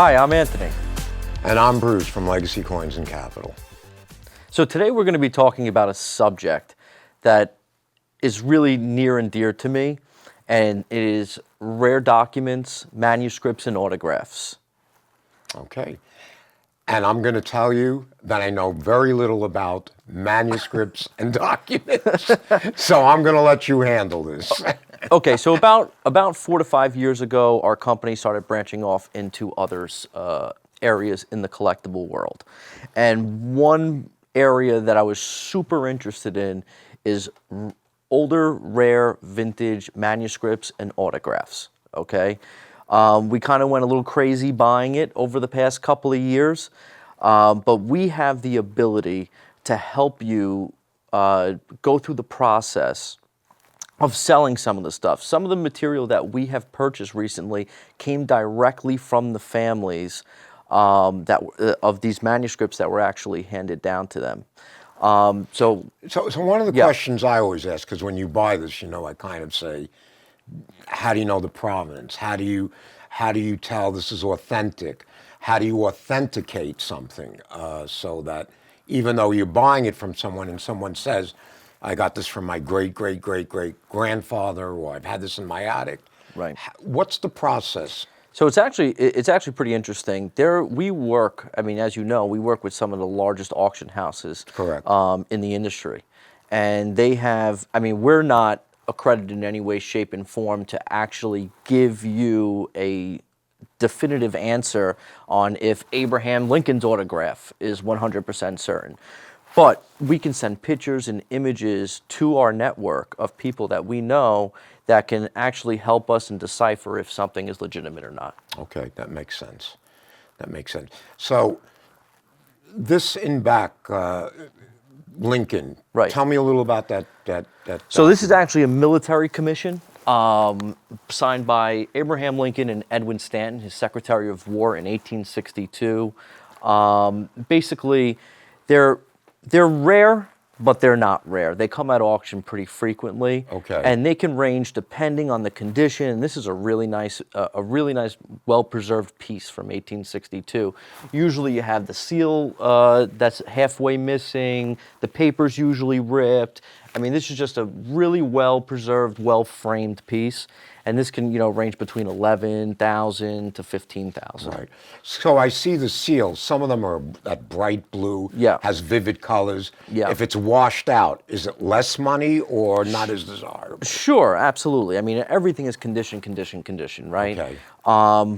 Hi, I'm Anthony. And I'm Bruce from Legacy Coins and Capital. So today we're going to be talking about a subject that is really near and dear to me, and it is rare documents, manuscripts, and autographs. Okay. And I'm going to tell you that I know very little about manuscripts and documents. So I'm going to let you handle this. Okay, so about 4 to 5 years ago, our company started branching off into other areas in the collectible world. And one area that I was super interested in is older, rare, vintage manuscripts and autographs, okay? We kind of went a little crazy buying it over the past couple of years, but we have the ability to help you go through the process of selling some of the stuff. Some of the material that we have purchased recently came directly from the families of these manuscripts that were actually handed down to them. So one of the questions I always ask, because when you buy this, I kind of say, how do you know the provenance? How do you tell this is authentic? How do you authenticate something so that even though you're buying it from someone and someone says, I got this from my great-great-great-great-grandfather, or I've had this in my attic. Right. What's the process? So it's actually pretty interesting. We work, as you know, we work with some of the largest auction houses. Correct. In the industry. And they have, we're not accredited in any way, shape, and form to actually give you a definitive answer on if Abraham Lincoln's autograph is 100% certain. But we can send pictures and images to our network of people that we know that can actually help us and decipher if something is legitimate or not. Okay, that makes sense. So this in back, Lincoln. Right. Tell me a little about that. So this is actually a military commission signed by Abraham Lincoln and Edwin Stanton, his Secretary of War in 1862. Basically, they're rare, but they're not rare. They come at auction pretty frequently. Okay. And they can range depending on the condition. And this is a really nice, well-preserved piece from 1862. Usually you have the seal that's halfway missing. The paper's usually ripped. This is just a really well-preserved, well-framed piece. And this can, range between $11,000 to $15,000. Right. So I see the seals. Some of them are that bright blue, has vivid colors. Yeah. If it's washed out, is it less money or not as desirable? Sure, absolutely. Everything is condition, right? Okay.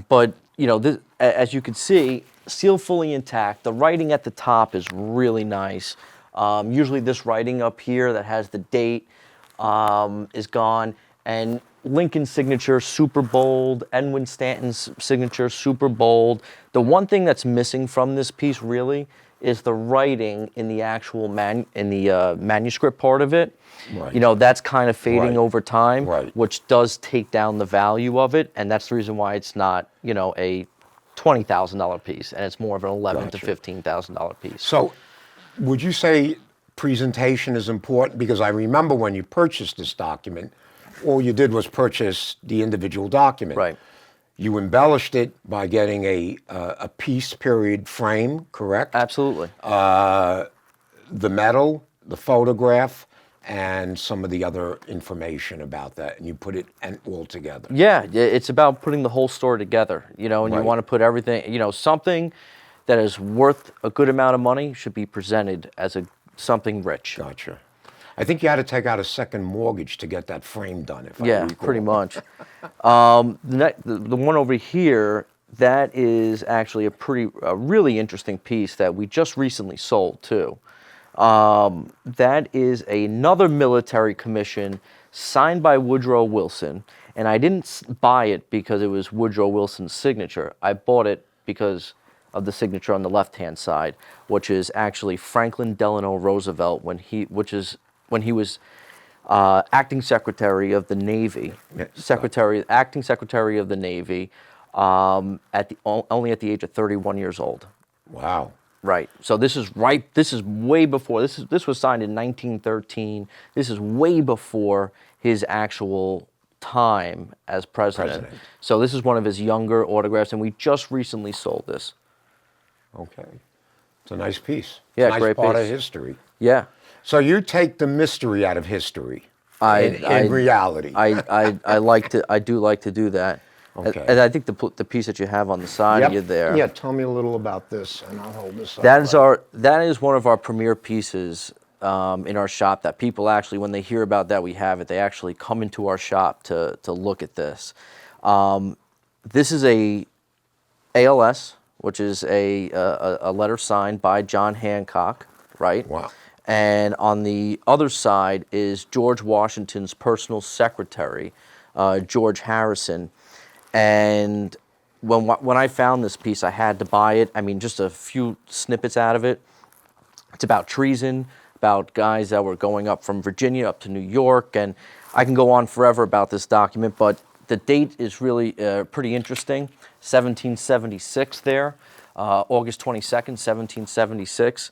But, this, as you can see, seal fully intact. The writing at the top is really nice. Usually this writing up here that has the date is gone. And Lincoln's signature, super bold. Edwin Stanton's signature, super bold. The one thing that's missing from this piece really is the writing in the actual manuscript part of it. Right. That's kind of fading over time, Right. which does take down the value of it, and that's the reason why it's not, a $20,000 piece, and it's more of an $11,000 to $15,000 piece. So would you say presentation is important? Because I remember when you purchased this document, all you did was purchase the individual document. Right. You embellished it by getting a piece period frame, correct? Absolutely. The metal, the photograph, and some of the other information about that, and you put it all together. Yeah, it's about putting the whole story together, and Right. you want to put everything, something that is worth a good amount of money should be presented as something rich. Gotcha. I think you had to take out a second mortgage to get that frame done, if I recall. Pretty much. The one over here, that is actually a really interesting piece that we just recently sold too. That is another military commission signed by Woodrow Wilson, and I didn't buy it because it was Woodrow Wilson's signature. I bought it because of the signature on the left-hand side, which is actually Franklin Delano Roosevelt when he was acting Secretary of the Navy, acting Secretary of the Navy, only at the age of 31 years old. Wow. Right. So this is way before. This was signed in 1913. This is way before his actual time as president. So this is one of his younger autographs, and we just recently sold this. Okay. It's a nice piece. Yeah, It's a nice great part piece. of history. Yeah. So you take the mystery out of history in reality. I do like to do that. Okay. And I think the piece that you have on the side of you there. Yeah, tell me a little about this, and I'll hold this up. That is one of our premier pieces in our shop that people actually, when they hear about that we have it, they actually come into our shop to look at this. This is a ALS, which is a letter signed by John Hancock, right? Wow. And on the other side is George Washington's personal secretary, George Harrison. And when I found this piece, I had to buy it. I mean, just a few snippets out of it. It's about treason, about guys that were going up from Virginia up to New York, and I can go on forever about this document, but the date is really pretty interesting. 1776 there, August 22nd, 1776.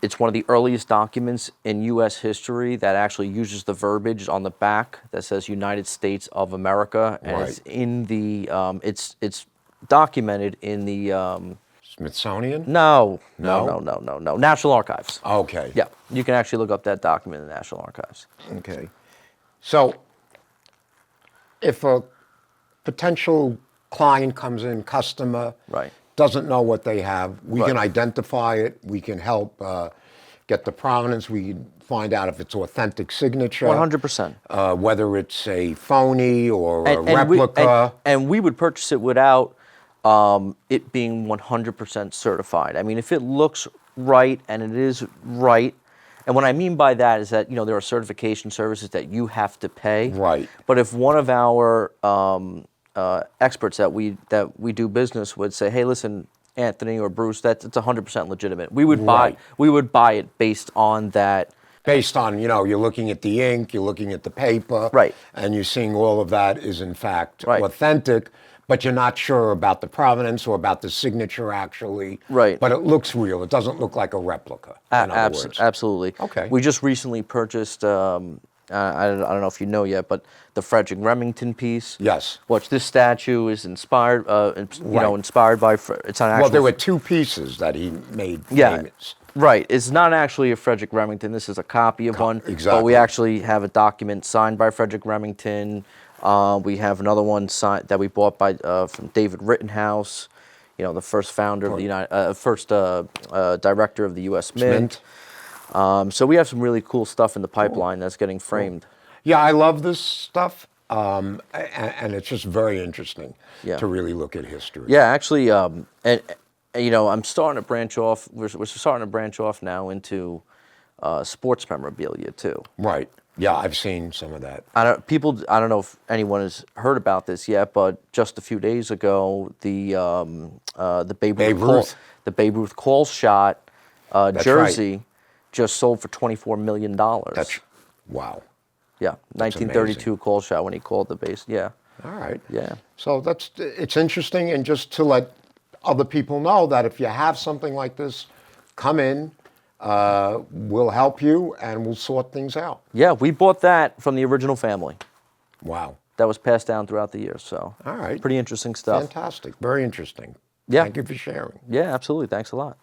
It's one of the earliest documents in U.S. history that actually uses the verbiage on the back that says United States of America, and Right. it's in the it's documented in the Smithsonian? no No? National Archives. Okay. Yeah, you can actually look up that document in the National Archives. Okay. So, if a potential client comes in, customer, Right. doesn't know what they have, we Right. can identify it, we can help get the provenance, we can find out if it's authentic signature. 100%. Whether it's a phony or a And replica. and we would purchase it without it being 100% certified. I mean, if it looks right and it is right, and what I mean by that is that, you know, there are certification services that you have to pay. Right. But if one of our experts that we do business with say, hey, listen, Anthony or Bruce, it's 100% legitimate. We would Right. buy it based on that. Based on, you know, you're looking at the ink, you're looking at the paper, Right. and you're seeing all of that is in fact Right. authentic, but you're not sure about the provenance or about the signature actually. Right. But it looks real. It doesn't look like a replica, in other words. Absolutely. Okay. We just recently purchased, I don't know if you know yet, but the Frederick Remington piece. Yes. Which this statue is inspired, Right. inspired by. It's not actually. Well, there were two pieces that he made Yeah. famous. Right. It's not actually a Frederick Remington. This is a copy of one. But exactly. we actually have a document signed by Frederick Remington. We have another one signed that we bought by from David Rittenhouse, you know, the first founder of the first director of the U.S. Mint. So we have some really cool stuff in the pipeline that's getting framed. Yeah, I love this stuff, and it's just very interesting Yeah. to really look at history. Yeah, actually, and you know, I'm starting to branch off. We're starting to branch off now into sports memorabilia too. Right. Yeah, I've seen some of that. I don't know if anyone has heard about this yet, but just a few days ago, the Babe Ruth. the Babe Ruth call shot jersey right. just sold for $24 million. That's wow. Yeah, 1932 call shot when he called the base. Yeah. All right. Yeah. So it's interesting, and just to let other people know that if you have something like this, come in. We'll help you, and we'll sort things out. Yeah, we bought that from the original family. Wow. That was passed down throughout the years. So All right. pretty interesting stuff. Fantastic. Very interesting. Yeah. Thank you for sharing. Yeah, absolutely. Thanks a lot.